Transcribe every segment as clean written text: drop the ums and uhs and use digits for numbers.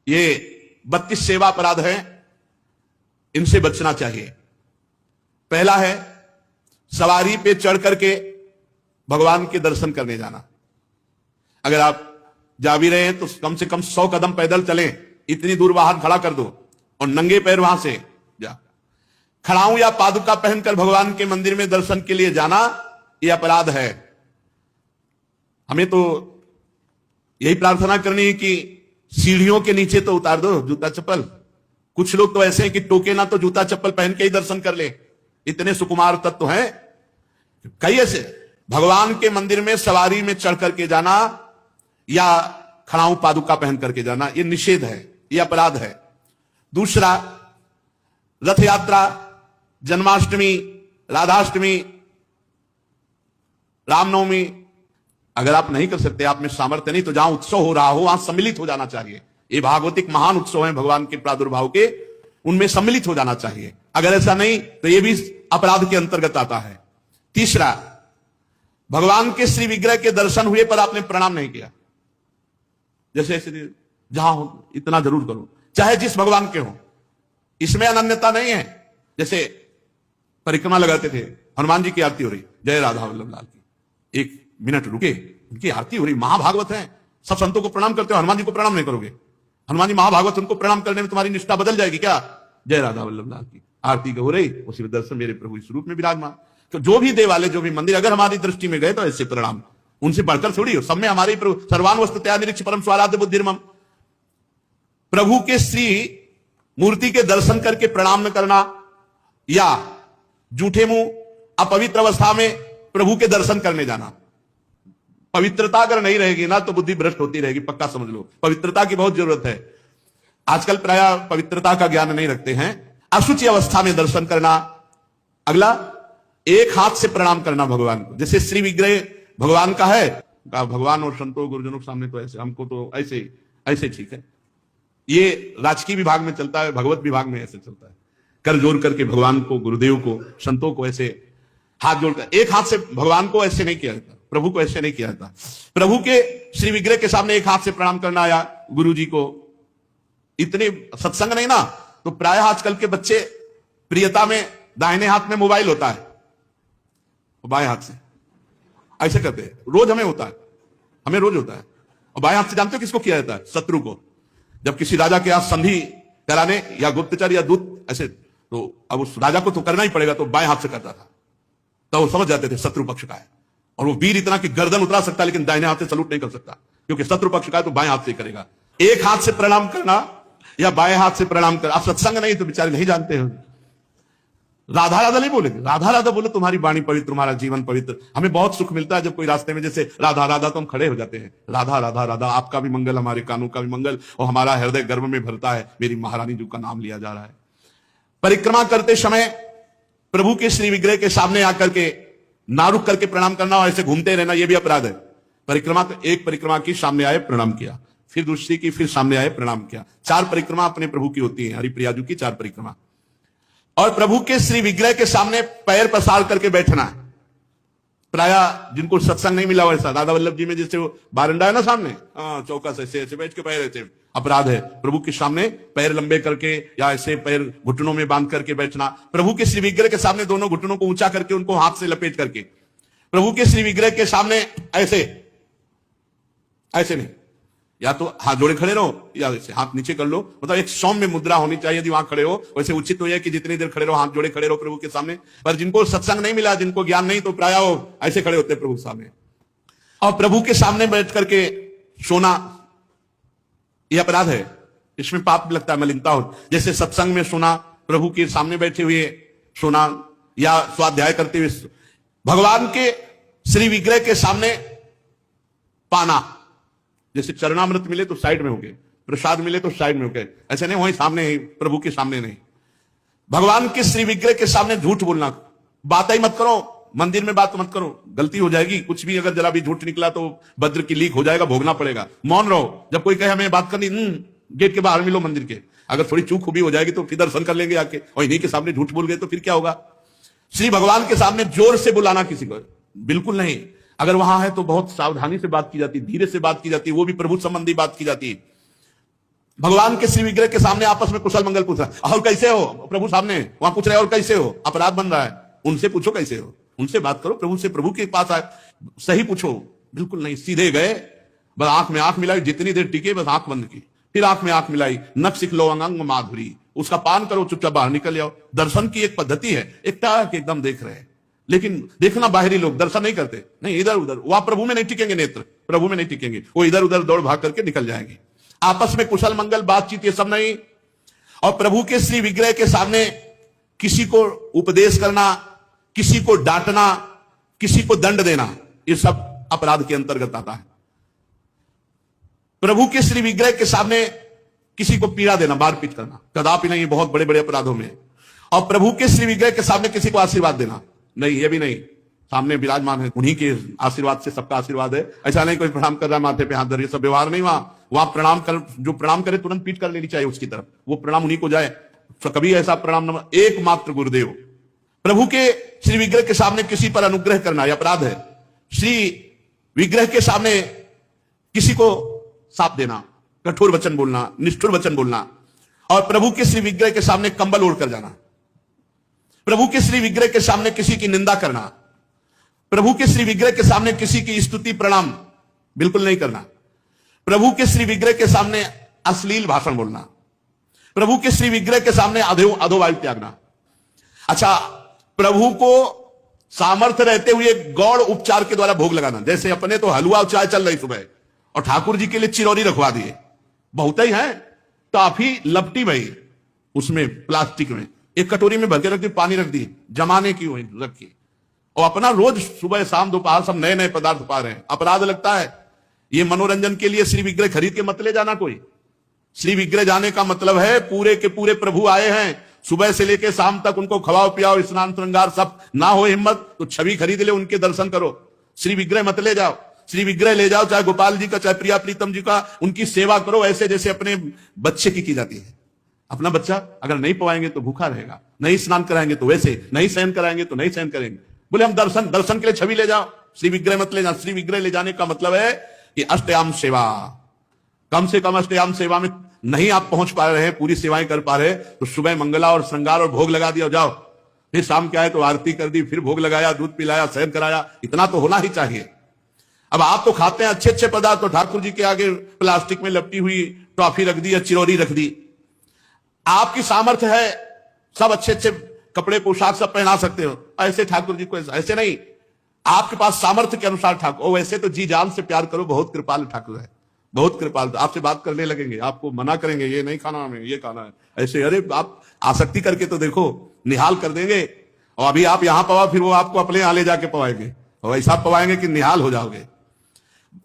ये 32 सेवा अपराध हैं, इनसे बचना चाहिए। पहला है सवारी पे चढ़ करके भगवान के दर्शन करने जाना। अगर आप जा भी रहे हैं तो कम से कम 100 कदम पैदल चलें, इतनी दूर वाहन खड़ा कर दो और नंगे पैर वहां से जा। खड़ाऊं या पादुका पहनकर भगवान के मंदिर में दर्शन के लिए जाना यह अपराध है। हमें तो यही प्रार्थना करनी है कि सीढ़ियों के नीचे तो उतार दो जूता चप्पल। कुछ लोग तो ऐसे हैं कि टोके ना तो जूता चप्पल पहन के ही दर्शन कर ले, इतने सुकुमार तत्व हैं। कई ऐसे भगवान के मंदिर में सवारी में चढ़ करके जाना या खड़ाऊं पादुका पहन करके जाना, यह निषेध है, यह अपराध है। दूसरा, रथ यात्रा, जन्माष्टमी, राधाष्टमी, रामनवमी, अगर आप नहीं कर सकते, आप में सामर्थ्य नहीं, तो जहां उत्सव हो रहा हो वहां सम्मिलित हो जाना चाहिए। ये भागवतिक महान उत्सव है भगवान के प्रादुर्भाव के, उनमें सम्मिलित हो जाना चाहिए। अगर ऐसा नहीं तो यह भी अपराध के अंतर्गत आता है। तीसरा, भगवान के श्री विग्रह के दर्शन हुए पर आपने प्रणाम नहीं किया। जैसे जहां हो इतना जरूर करो, चाहे जिस भगवान के हो, इसमें अनन्यता नहीं है। जैसे परिक्रमा लगाते थे, हनुमान जी की आरती हो रही, जय राधा वल्लभ लाल की, 1 मिनट रुके, उनकी आरती हो रही, महाभागवत है, सब संतों को प्रणाम करते हो, हनुमान जी को प्रणाम नहीं करोगे? हनुमान जी महाभागवत, उनको प्रणाम करने में तुम्हारी निष्ठा बदल जाएगी क्या? जय राधा वल्लभ लाल की आरती हो रही, उसी में दर्शन मेरे प्रभु इस रूप में विराजमान। तो जो भी देवालय, जो भी मंदिर, अगर हमारी दृष्टि में गए तो ऐसे प्रणाम, उनसे बढ़कर थोड़ी हो। सब में हमारे प्रभु सर्वान वस्तुतया निरीक्ष परम स्वाराध्य बुद्धिर्मम। प्रभु के श्री मूर्ति के दर्शन करके प्रणाम न करना या जूठे मुंह अपवित्र अवस्था में प्रभु के दर्शन करने जाना। पवित्रता अगर नहीं रहेगी ना तो बुद्धि भ्रष्ट होती रहेगी, पक्का समझ लो। पवित्रता की बहुत जरूरत है। आजकल प्राय पवित्रता का ज्ञान नहीं रखते हैं। अशुचि अवस्था में दर्शन करना। अगला, एक हाथ से प्रणाम करना भगवान को। जैसे श्री विग्रह भगवान का है, भगवान और संतों गुरुजनों के सामने तो ऐसे, हमको तो ऐसे ऐसे ठीक है। ये राजकीय विभाग में चलता है, भगवत विभाग में ऐसे चलता है। कर जोड़ करके भगवान को, गुरुदेव को, संतों को ऐसे हाथ जोड़कर, एक हाथ से भगवान को ऐसे नहीं किया जाता, प्रभु को ऐसे नहीं किया जाता। प्रभु के श्री विग्रह के सामने एक हाथ से प्रणाम करना या गुरु जी को, इतने सत्संग नहीं ना, तो प्राय आजकल के बच्चे प्रियता में दाहिने हाथ में मोबाइल होता है, बाएं हाथ से ऐसे करते हैं। रोज हमें होता है, हमें रोज होता है। और बाएं हाथ से जानते हो किसको किया जाता है? शत्रु को। जब किसी राजा के हाथ संधि कराने या गुप्तचर या दूत ऐसे, तो अब उस राजा को तो करना ही पड़ेगा, तो बाएं हाथ से करता था। तो वो समझ जाते थे शत्रु पक्ष का है, और वो वीर इतना कि गर्दन उतरा सकता है लेकिन दाहिने हाथ से सलूट नहीं कर सकता, क्योंकि शत्रु पक्ष का है तो बाएं हाथ से करेगा। एक हाथ से प्रणाम करना या बाएं हाथ से प्रणाम करना। आप सत्संग नहीं तो बेचारे नहीं जानते हैं। राधा राधा नहीं बोलेंगे, राधा राधा बोले तुम्हारी वाणी पवित्र, तुम्हारा जीवन पवित्र। हमें बहुत सुख मिलता है जब कोई रास्ते में जैसे राधा राधा, तो हम खड़े हो जाते हैं। राधा राधा राधा, आपका भी मंगल, हमारे कानों का भी मंगल, और हमारा हृदय गर्व में भरता है, मेरी महारानी जी का नाम लिया जा रहा है। परिक्रमा करते समय प्रभु के श्री विग्रह के सामने आकर के ना रुक करके प्रणाम करना और ऐसे घूमते रहना, यह भी अपराध है। परिक्रमा तो एक परिक्रमा की, सामने आए प्रणाम किया, फिर दूसरी की, फिर सामने आए प्रणाम किया। 4 परिक्रमा अपने प्रभु की होती है, हरिप्रियाजू की 4 परिक्रमा। और प्रभु के श्री विग्रह के सामने पैर पसार करके बैठना है। प्राय जिनको सत्संग नहीं मिला वैसा, राधा वल्लभ जी में जैसे वो बारंडा है ना सामने, चौका से ऐसे बैठ के पैर ऐसे, अपराध है। प्रभु के सामने पैर लंबे करके या ऐसे पैर घुटनों में बांध करके बैठना। प्रभु के श्री विग्रह के सामने दोनों घुटनों को ऊंचा करके उनको हाथ से लपेट करके, प्रभु के श्री विग्रह के सामने ऐसे ऐसे नहीं, या तो हाथ जोड़े खड़े रहो या ऐसे हाथ नीचे कर लो। मतलब एक सौम्य मुद्रा होनी चाहिए। यदि वहां खड़े हो, वैसे उचित तो यह कि जितनी देर खड़े रहो हाथ जोड़े खड़े रहो प्रभु के सामने। पर जिनको सत्संग नहीं मिला, जिनको ज्ञान नहीं, तो प्राय वो ऐसे खड़े होते प्रभु के सामने। और प्रभु के सामने बैठ करके सोना, यह अपराध है, इसमें पाप लगता है, मलिनता हो। जैसे सत्संग में सोना, प्रभु के सामने बैठे हुए सोना या स्वाध्याय करते हुए, भगवान के श्री विग्रह के सामने पाना। जैसे चरणामृत मिले तो साइड में हो गए, प्रसाद मिले तो साइड में हो गए, ऐसे नहीं वहीं सामने ही, प्रभु के सामने नहीं। भगवान के श्री विग्रह के सामने झूठ बोलना, बात ही मत करो, मंदिर में बात मत करो, गलती हो जाएगी। कुछ भी अगर जरा भी झूठ निकला तो वज्र की लीक हो जाएगा, भोगना पड़ेगा। मौन रहो। जब कोई कहे हमें बात करनी, गेट के बाहर मिलो मंदिर के। अगर थोड़ी चूक खूबी हो जाएगी तो फिर दर्शन कर लेंगे आके, और इन्हीं के सामने झूठ बोल गए तो फिर क्या होगा? श्री भगवान के सामने जोर से बुलाना किसी को बिल्कुल नहीं। अगर वहां है तो बहुत सावधानी से बात की जाती, धीरे से बात की जाती, वो भी प्रभु संबंधी बात की जाती है। भगवान के श्री विग्रह के सामने आपस में कुशल मंगल पूछ रहा है, और कैसे हो, प्रभु सामने वहां पूछ रहे और कैसे हो, अपराध बन रहा है, उनसे पूछो कैसे हो, उनसे बात करो, प्रभु से, प्रभु के पास आए, सही पूछो। बिल्कुल नहीं, सीधे गए, बस आंख में आंख मिलाई, जितनी देर टिके बस आंख बंद की, फिर आंख में आंख मिलाई, नख सिख लो अंग माधुरी, उसका पान करो, चुपचाप बाहर निकल जाओ। दर्शन की एक पद्धति है, एक टाक एकदम देख रहे हैं, लेकिन देखना बाहरी लोग दर्शन नहीं करते, नहीं इधर उधर, वहां प्रभु में नहीं टिकेंगे, नेत्र प्रभु में नहीं टिकेंगे, वो इधर उधर दौड़ भाग करके निकल जाएंगे। आपस में कुशल मंगल बातचीत ये सब नहीं। और प्रभु के श्री विग्रह के सामने किसी को उपदेश करना, किसी को डांटना, किसी को दंड देना, ये सब अपराध के अंतर्गत आता है। प्रभु के श्री विग्रह के सामने किसी को पीड़ा देना, मारपीट करना, कदापि नहीं, बहुत बड़े बड़े अपराधों में। और प्रभु के श्री विग्रह के सामने किसी को आशीर्वाद देना, नहीं, ये भी नहीं, सामने विराजमान है, उन्हीं के आशीर्वाद से सबका आशीर्वाद है। ऐसा नहीं कोई प्रणाम कर रहा है माथे पे हाथ धर, ये सब व्यवहार नहीं। वहां प्रणाम कर, जो प्रणाम करे तुरंत पीठ कर लेनी चाहिए उसकी तरफ, वो प्रणाम उन्हीं को जाए। कभी ऐसा प्रणाम न, एकमात्र गुरुदेव। प्रभु के श्री विग्रह के सामने किसी पर अनुग्रह करना यह अपराध है। श्री विग्रह के सामने किसी को साप देना, कठोर वचन बोलना, निष्ठुर वचन बोलना, और प्रभु के श्री विग्रह के सामने कंबल ओढ़ कर जाना, प्रभु के श्री विग्रह के सामने किसी की निंदा करना, प्रभु के श्री विग्रह के सामने किसी की स्तुति प्रणाम बिल्कुल नहीं करना, प्रभु के श्री विग्रह के सामने अश्लील भाषण बोलना, प्रभु के श्री विग्रह के सामने अधोवायु त्यागना। अच्छा, प्रभु को सामर्थ्य रहते हुए गौड़ उपचार के द्वारा भोग लगाना, जैसे अपने तो हलवा और चाय चल रही सुबह, और ठाकुर जी के लिए चिरौरी रखवा दिए, बहुत ही है, काफी लपटी भाई, उसमें प्लास्टिक में एक कटोरी में भर के रख दी, पानी रख दी, जमाने की वही रखी, और अपना रोज सुबह शाम दोपहर सब नए नए पदार्थ पा रहे हैं। अपराध लगता है। ये मनोरंजन के लिए श्री विग्रह खरीद के मत ले जाना कोई। श्री विग्रह जाने का मतलब है पूरे के पूरे प्रभु आए हैं, सुबह से लेकर शाम तक उनको खवाओ पियाओ, स्नान श्रृंगार सब, ना हो हिम्मत तो छवि खरीद ले, उनके दर्शन करो। श्री विग्रह मत ले जाओ। श्री विग्रह ले जाओ, चाहे गोपाल जी का, चाहे प्रिया प्रीतम जी का, उनकी सेवा करो ऐसे जैसे अपने बच्चे की जाती है। अपना बच्चा अगर नहीं पवाएंगे तो भूखा रहेगा, नहीं स्नान कराएंगे तो वैसे, नहीं सहन कराएंगे तो नहीं सहन करेंगे। बोले हम दर्शन के लिए छवि ले जाओ, श्री विग्रह मत ले जाओ। श्री विग्रह ले जाने का मतलब है कि अष्टयाम सेवा, कम से कम अष्टयाम सेवा में नहीं आप पहुंच पा रहे हैं, पूरी सेवाएं कर पा रहे, तो सुबह मंगला और श्रृंगार और भोग लगा दिया, जाओ। फिर शाम क्या है तो आरती कर दी, फिर भोग लगाया, दूध पिलाया, सहन कराया, इतना तो होना ही चाहिए। अब आप तो खाते हैं अच्छे अच्छे पदार्थ, तो ठाकुर जी के आगे प्लास्टिक में लपटी हुई टॉफी रख दी या चिरौरी रख दी। आपकी सामर्थ्य है, सब अच्छे अच्छे कपड़े पोशाक सब पहना सकते हो, ऐसे ठाकुर जी को ऐसे नहीं। आपके पास सामर्थ्य के अनुसार ठाकुर, वैसे तो जी जान से प्यार करो, बहुत कृपाल ठाकुर है, बहुत कृपाल, आपसे बात करने लगेंगे, आपको मना करेंगे, ये नहीं खाना हमें, ये खाना है, ऐसे। अरे आप आसक्ति करके तो देखो, निहाल कर देंगे। और अभी आप यहां पवा, फिर वो आपको अपने यहां ले जाके पवाएंगे, और ऐसा पवाएंगे कि निहाल हो जाओगे।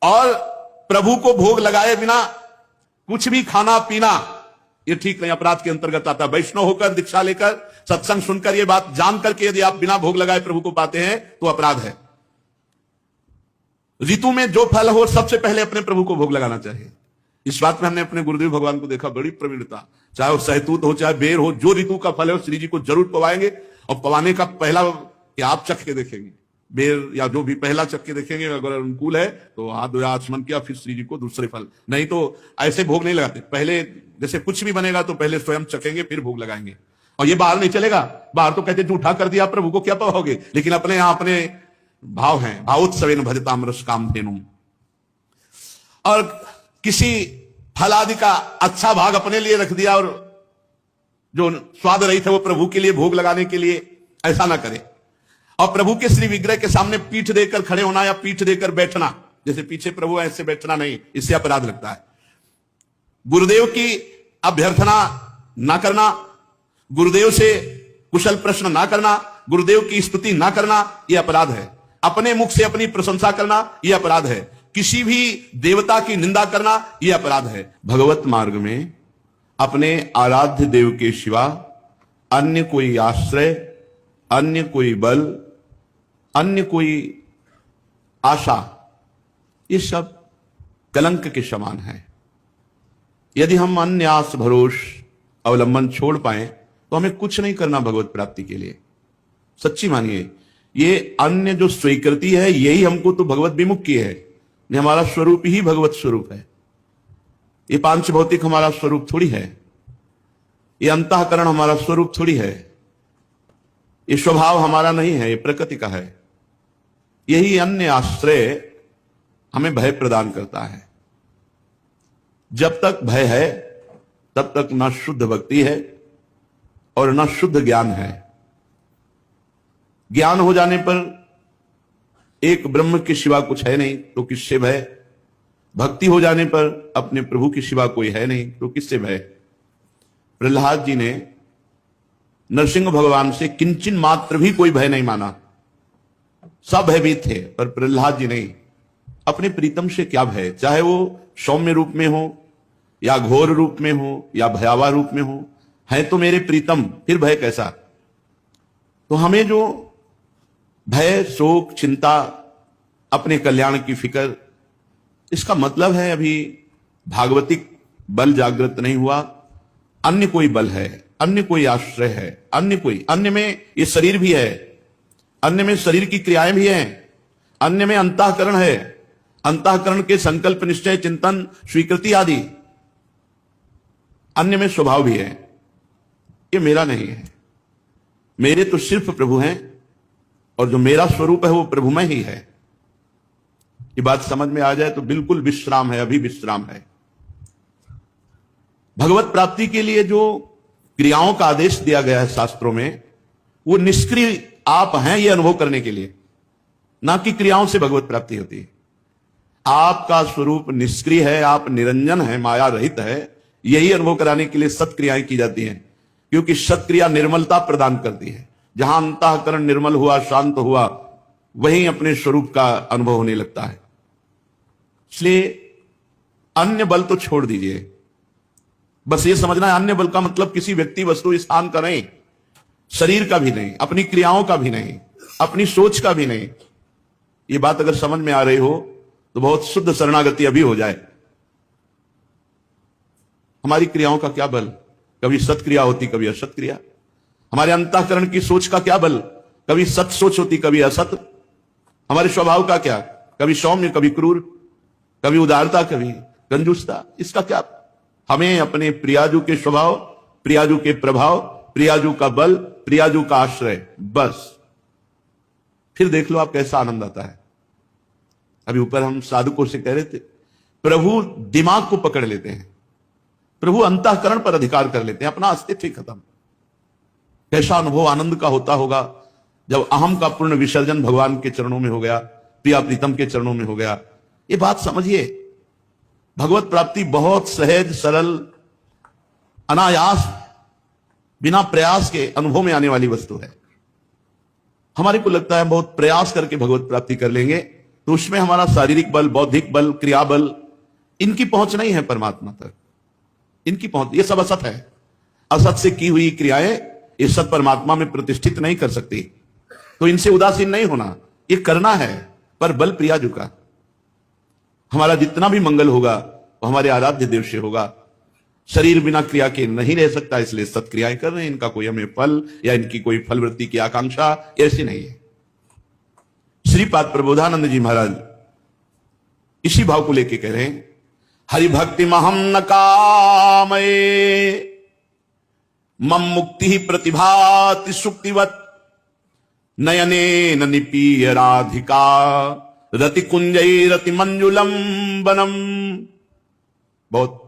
और प्रभु को भोग लगाए बिना कुछ भी खाना पीना ये ठीक नहीं, अपराध के अंतर्गत आता है। वैष्णव होकर, दीक्षा लेकर, सत्संग सुनकर, ये बात जान करके यदि आप बिना भोग लगाए प्रभु को पाते हैं तो अपराध है। ऋतु में जो फल हो सबसे पहले अपने प्रभु को भोग लगाना चाहिए। इस बात में हमने अपने गुरुदेव भगवान को देखा, बड़ी प्रवीणता, चाहे वो सहतूत हो चाहे बेर हो, जो ऋतु का फल है श्री जी को जरूर पवाएंगे। और पवाने का पहला कि आप चख के देखेंगे, बेर या जो भी पहला चख के देखेंगे, अगर अनुकूल है तो हाथ धोया, आचमन किया, फिर श्री जी को दूसरे फल। नहीं तो ऐसे भोग नहीं लगाते, पहले जैसे कुछ भी बनेगा तो पहले स्वयं चखेंगे फिर भोग लगाएंगे। और ये बाहर नहीं चलेगा, बाहर तो कहते झूठा कर दिया प्रभु को क्या पाओगे, लेकिन अपने यहां अपने भाव हैं, भावोत्सवेन भजताम रस काम धेनु। और किसी फल आदि का अच्छा भाग अपने लिए रख दिया और जो स्वाद रहित है वो प्रभु के लिए भोग लगाने के लिए, ऐसा ना करे। और प्रभु के श्री विग्रह के सामने पीठ देकर खड़े होना या पीठ देकर बैठना, जैसे पीछे प्रभु ऐसे बैठना नहीं, इससे अपराध लगता है। गुरुदेव की अभ्यर्थना ना करना, गुरुदेव से कुशल प्रश्न ना करना, गुरुदेव की स्तुति ना करना, यह अपराध है। अपने मुख से अपनी प्रशंसा करना यह अपराध है। किसी भी देवता की निंदा करना यह अपराध है। भगवत मार्ग में अपने आराध्य देव के सिवा अन्य कोई आश्रय, अन्य कोई बल, अन्य कोई आशा, ये सब कलंक के समान है। यदि हम अन्य आस भरोस अवलंबन छोड़ पाए तो हमें कुछ नहीं करना भगवत प्राप्ति के लिए। सच्ची मानिए, ये अन्य जो स्वीकृति है यही हमको तो भगवत विमुख की है। हमारा स्वरूप ही भगवत स्वरूप है। ये पांच भौतिक हमारा स्वरूप थोड़ी है, ये अंतःकरण हमारा स्वरूप थोड़ी है, ये स्वभाव हमारा नहीं है, ये प्रकृति का है। यही अन्य आश्रय हमें भय प्रदान करता है। जब तक भय है तब तक न शुद्ध भक्ति है और न शुद्ध ज्ञान है। ज्ञान हो जाने पर एक ब्रह्म के सिवा कुछ है नहीं तो किससे भय? भक्ति हो जाने पर अपने प्रभु के सिवा कोई है नहीं तो किससे भय? प्रहलाद जी ने नरसिंह भगवान से किंचन मात्र भी कोई भय नहीं माना, सब भयभीत थे, पर प्रहलाद जी नहीं। अपने प्रीतम से क्या भय, चाहे वो सौम्य रूप में हो या घोर रूप में हो या भयावह रूप में हो, है तो मेरे प्रीतम, फिर भय कैसा? तो हमें जो भय, शोक, चिंता, अपने कल्याण की फिक्र, इसका मतलब है अभी भागवतिक बल जागृत नहीं हुआ, अन्य कोई बल है, अन्य कोई आश्रय है, अन्य में ये शरीर भी है, अन्य में शरीर की क्रियाएं भी हैं, अन्य में अंतःकरण है, अंतःकरण के संकल्प, निश्चय, चिंतन, स्वीकृति आदि, अन्य में स्वभाव भी है। ये मेरा नहीं है, मेरे तो सिर्फ प्रभु हैं और जो मेरा स्वरूप है वो प्रभु में ही है। ये बात समझ में आ जाए तो बिल्कुल विश्राम है, अभी विश्राम है। भगवत प्राप्ति के लिए जो क्रियाओं का आदेश दिया गया है शास्त्रों में, वो निष्क्रिय आप हैं ये अनुभव करने के लिए, ना कि क्रियाओं से भगवत प्राप्ति होती है। आपका स्वरूप निष्क्रिय है, आप निरंजन है, माया रहित है, यही अनुभव कराने के लिए सत्क्रियाएं की जाती हैं, क्योंकि सत्क्रिया निर्मलता प्रदान करती है। जहां अंतःकरण निर्मल हुआ, शांत हुआ, वहीं अपने स्वरूप का अनुभव होने लगता है। इसलिए अन्य बल तो छोड़ दीजिए, बस ये समझना है अन्य बल का मतलब किसी व्यक्ति, वस्तु, स्थान का नहीं, शरीर का भी नहीं, अपनी क्रियाओं का भी नहीं, अपनी सोच का भी नहीं। ये बात अगर समझ में आ रही हो तो बहुत शुद्ध शरणागति अभी हो जाए। हमारी क्रियाओं का क्या बल? कभी सत्क्रिया होती, कभी असत क्रिया। हमारे अंतःकरण की सोच का क्या बल? कभी सत सोच होती, कभी असत। हमारे स्वभाव का क्या? कभी सौम्य, कभी क्रूर, कभी उदारता, कभी कंजूसता। इसका क्या? हमें अपने प्रियाजू के स्वभाव, प्रियाजू के प्रभाव, प्रियाजू का बल, प्रियाजू का आश्रय, बस। फिर देख लो आप कैसा आनंद आता है। अभी ऊपर हम साधुकों से कह रहे थे, प्रभु दिमाग को पकड़ लेते हैं, प्रभु अंतःकरण पर अधिकार कर लेते हैं, अपना अस्तित्व ही खत्म। कैसा अनुभव आनंद का होता होगा जब अहम का पूर्ण विसर्जन भगवान के चरणों में हो गया, प्रिया प्रीतम के चरणों में हो गया। ये बात समझिए, भगवत प्राप्ति बहुत सहज, सरल, अनायास, बिना प्रयास के अनुभव में आने वाली वस्तु है। हमारे को लगता है बहुत प्रयास करके भगवत प्राप्ति कर लेंगे तो उसमें हमारा शारीरिक बल, बौद्धिक बल, क्रिया बल, इनकी पहुंच नहीं है परमात्मा तक। इनकी पहुंच, ये सब असत है। असत से की हुई क्रियाएं ये सत परमात्मा में प्रतिष्ठित नहीं कर सकती, तो इनसे उदासीन नहीं होना, ये करना है, पर बल प्रियाजू का। हमारा जितना भी मंगल होगा वो हमारे आराध्य देव से होगा। शरीर बिना क्रिया के नहीं रह सकता, इसलिए सत्क्रियाएं कर रहे हैं। इनका कोई हमें फल या इनकी कोई फलवृत्ति की आकांक्षा ऐसी नहीं है। श्रीपाद प्रबोधानंद जी महाराज इसी भाव को लेके कह रहे हैं, हरि भक्ति महम न कामये मम मुक्ति प्रतिभाति सुक्तिवत नयने न निपीय राधिका रति कुंजई रति मंजुलम बनम। बहुत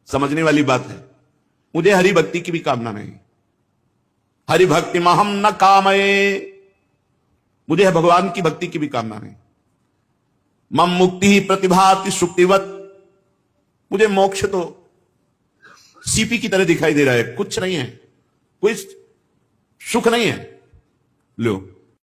समझने वाली बात है। मुझे हरि भक्ति की भी कामना नहीं, हरि भक्ति महम न कामये, मुझे भगवान की भक्ति की भी कामना नहीं। मम मुक्ति ही प्रतिभाति सुक्तिवत, मुझे मोक्ष तो सीपी की तरह दिखाई दे रहा है, कुछ नहीं है, कोई सुख नहीं है। लो